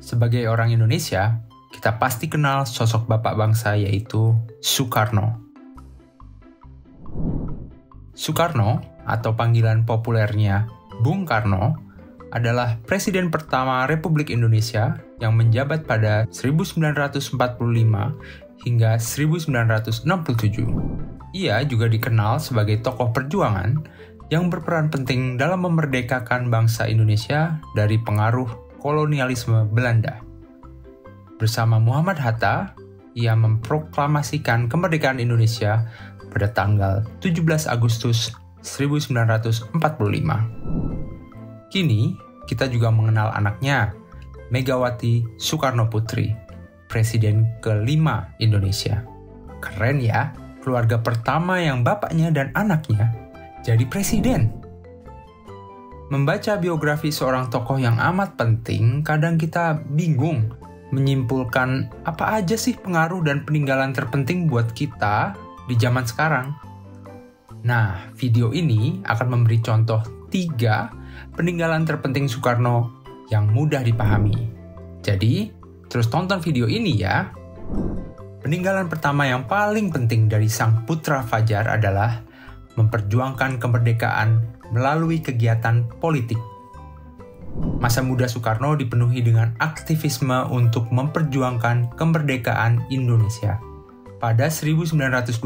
Sebagai orang Indonesia, kita pasti kenal sosok bapak bangsa yaitu Soekarno. Soekarno, atau panggilan populernya Bung Karno, adalah Presiden pertama Republik Indonesia yang menjabat pada 1945 hingga 1967. Ia juga dikenal sebagai tokoh perjuangan yang berperan penting dalam memerdekakan bangsa Indonesia dari pengaruh kolonialisme Belanda. Bersama Muhammad Hatta, ia memproklamasikan kemerdekaan Indonesia pada tanggal 17 Agustus 1945. Kini, kita juga mengenal anaknya, Megawati Soekarno Putri, Presiden kelima Indonesia. Keren ya, keluarga pertama yang bapaknya dan anaknya jadi presiden. Membaca biografi seorang tokoh yang amat penting, kadang kita bingung menyimpulkan apa aja sih pengaruh dan peninggalan terpenting buat kita di zaman sekarang. Nah, video ini akan memberi contoh 3 peninggalan terpenting Soekarno yang mudah dipahami. Jadi, terus tonton video ini ya. Peninggalan pertama yang paling penting dari sang putra Fajar adalah memperjuangkan kemerdekaan melalui kegiatan politik. Masa muda Soekarno dipenuhi dengan aktivisme untuk memperjuangkan kemerdekaan Indonesia. Pada 1926,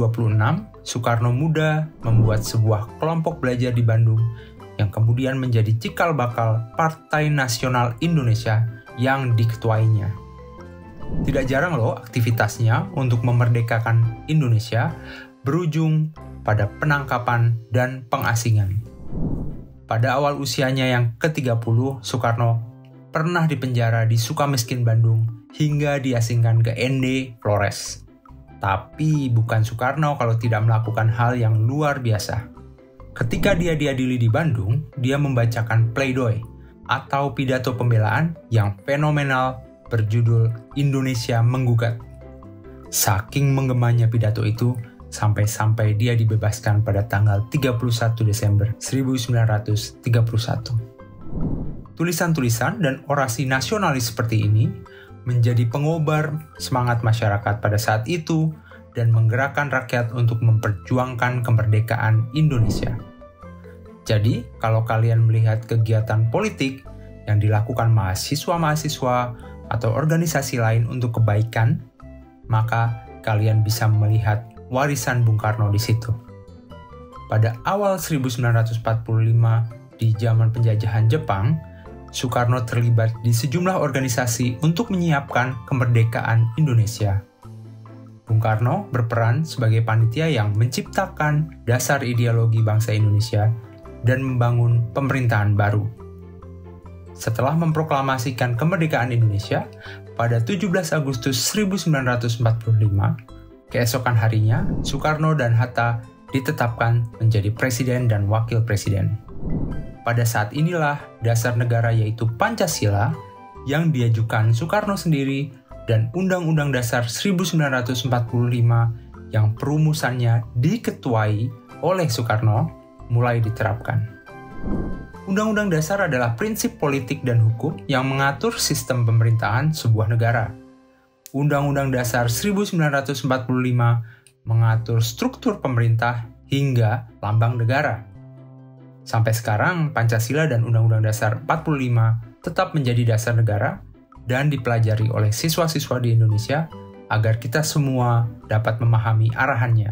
Soekarno muda membuat sebuah kelompok belajar di Bandung yang kemudian menjadi cikal bakal Partai Nasional Indonesia yang diketuainya. Tidak jarang loh aktivitasnya untuk memerdekakan Indonesia berujung pada penangkapan dan pengasingan. Pada awal usianya yang ke-30, Soekarno pernah dipenjara di Sukamiskin, Bandung, hingga diasingkan ke ND Flores. Tapi bukan Soekarno kalau tidak melakukan hal yang luar biasa. Ketika dia diadili di Bandung, dia membacakan pleidoy atau pidato pembelaan yang fenomenal berjudul Indonesia Menggugat. Saking menggemanya pidato itu, sampai-sampai dia dibebaskan pada tanggal 31 Desember 1931. Tulisan-tulisan dan orasi nasionalis seperti ini menjadi pengobar semangat masyarakat pada saat itu dan menggerakkan rakyat untuk memperjuangkan kemerdekaan Indonesia. Jadi, kalau kalian melihat kegiatan politik yang dilakukan mahasiswa-mahasiswa atau organisasi lain untuk kebaikan, maka kalian bisa melihat warisan Bung Karno di situ. Pada awal 1945, di zaman penjajahan Jepang, Soekarno terlibat di sejumlah organisasi untuk menyiapkan kemerdekaan Indonesia. Bung Karno berperan sebagai panitia yang menciptakan dasar ideologi bangsa Indonesia dan membangun pemerintahan baru. Setelah memproklamasikan kemerdekaan Indonesia pada 17 Agustus 1945, keesokan harinya Soekarno dan Hatta ditetapkan menjadi presiden dan wakil presiden. Pada saat inilah dasar negara yaitu Pancasila yang diajukan Soekarno sendiri dan Undang-Undang Dasar 1945 yang perumusannya diketuai oleh Soekarno mulai diterapkan. Undang-Undang Dasar adalah prinsip politik dan hukum yang mengatur sistem pemerintahan sebuah negara. Undang-Undang Dasar 1945 mengatur struktur pemerintah hingga lambang negara. Sampai sekarang, Pancasila dan Undang-Undang Dasar 45 tetap menjadi dasar negara dan dipelajari oleh siswa-siswa di Indonesia agar kita semua dapat memahami arahannya.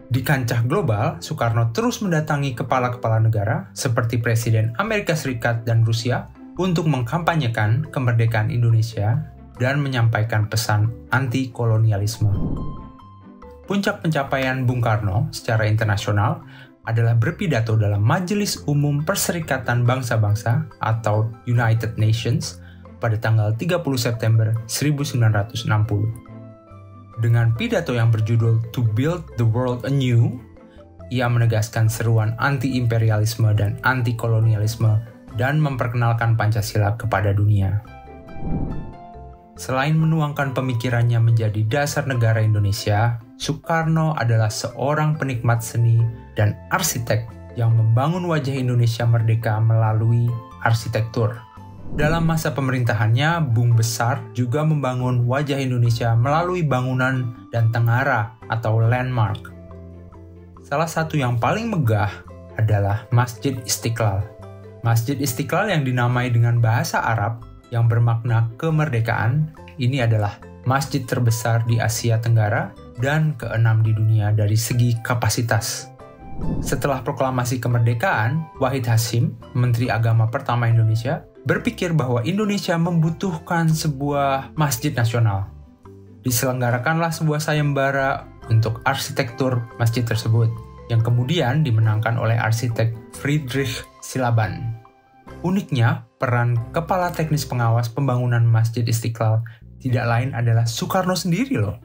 Di kancah global, Soekarno terus mendatangi kepala-kepala negara seperti Presiden Amerika Serikat dan Rusia untuk mengkampanyekan kemerdekaan Indonesia dan menyampaikan pesan anti-kolonialisme. Puncak pencapaian Bung Karno secara internasional adalah berpidato dalam Majelis Umum Perserikatan Bangsa-Bangsa atau United Nations pada tanggal 30 September 1960. Dengan pidato yang berjudul To Build the World Anew, ia menegaskan seruan anti-imperialisme dan anti-kolonialisme dan memperkenalkan Pancasila kepada dunia. Selain menuangkan pemikirannya menjadi dasar negara Indonesia, Soekarno adalah seorang penikmat seni dan arsitek yang membangun wajah Indonesia merdeka melalui arsitektur. Dalam masa pemerintahannya, Bung Besar juga membangun wajah Indonesia melalui bangunan dan tengara atau landmark. Salah satu yang paling megah adalah Masjid Istiqlal. Masjid Istiqlal yang dinamai dengan bahasa Arab yang bermakna kemerdekaan, ini adalah masjid terbesar di Asia Tenggara dan keenam di dunia dari segi kapasitas. Setelah proklamasi kemerdekaan, Wahid Hasyim, Menteri Agama pertama Indonesia, berpikir bahwa Indonesia membutuhkan sebuah masjid nasional. Diselenggarakanlah sebuah sayembara untuk arsitektur masjid tersebut, yang kemudian dimenangkan oleh arsitek Friedrich Silaban. Uniknya, peran Kepala Teknis Pengawas Pembangunan Masjid Istiqlal tidak lain adalah Soekarno sendiri loh.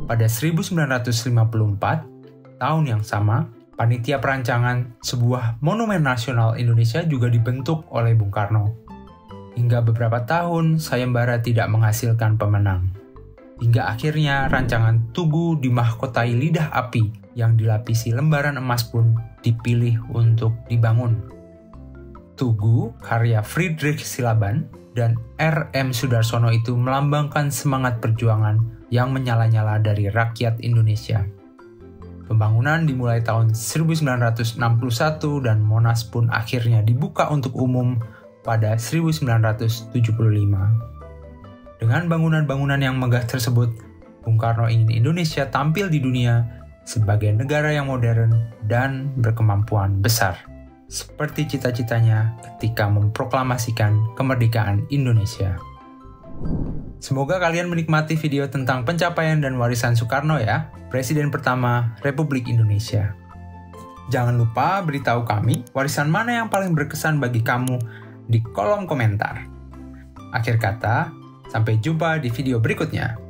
Pada 1954, tahun yang sama, panitia perancangan sebuah monumen nasional Indonesia juga dibentuk oleh Bung Karno. Hingga beberapa tahun, sayembara tidak menghasilkan pemenang. Hingga akhirnya rancangan Tugu dimahkotai lidah api yang dilapisi lembaran emas pun dipilih untuk dibangun. Tugu, karya Friedrich Silaban, dan R.M. Sudarsono itu melambangkan semangat perjuangan yang menyala-nyala dari rakyat Indonesia. Pembangunan dimulai tahun 1961 dan Monas pun akhirnya dibuka untuk umum pada 1975. Dengan bangunan-bangunan yang megah tersebut, Bung Karno ingin Indonesia tampil di dunia sebagai negara yang modern dan berkemampuan besar, seperti cita-citanya ketika memproklamasikan kemerdekaan Indonesia. Semoga kalian menikmati video tentang pencapaian dan warisan Soekarno ya, Presiden pertama Republik Indonesia. Jangan lupa beritahu kami warisan mana yang paling berkesan bagi kamu di kolom komentar. Akhir kata, sampai jumpa di video berikutnya.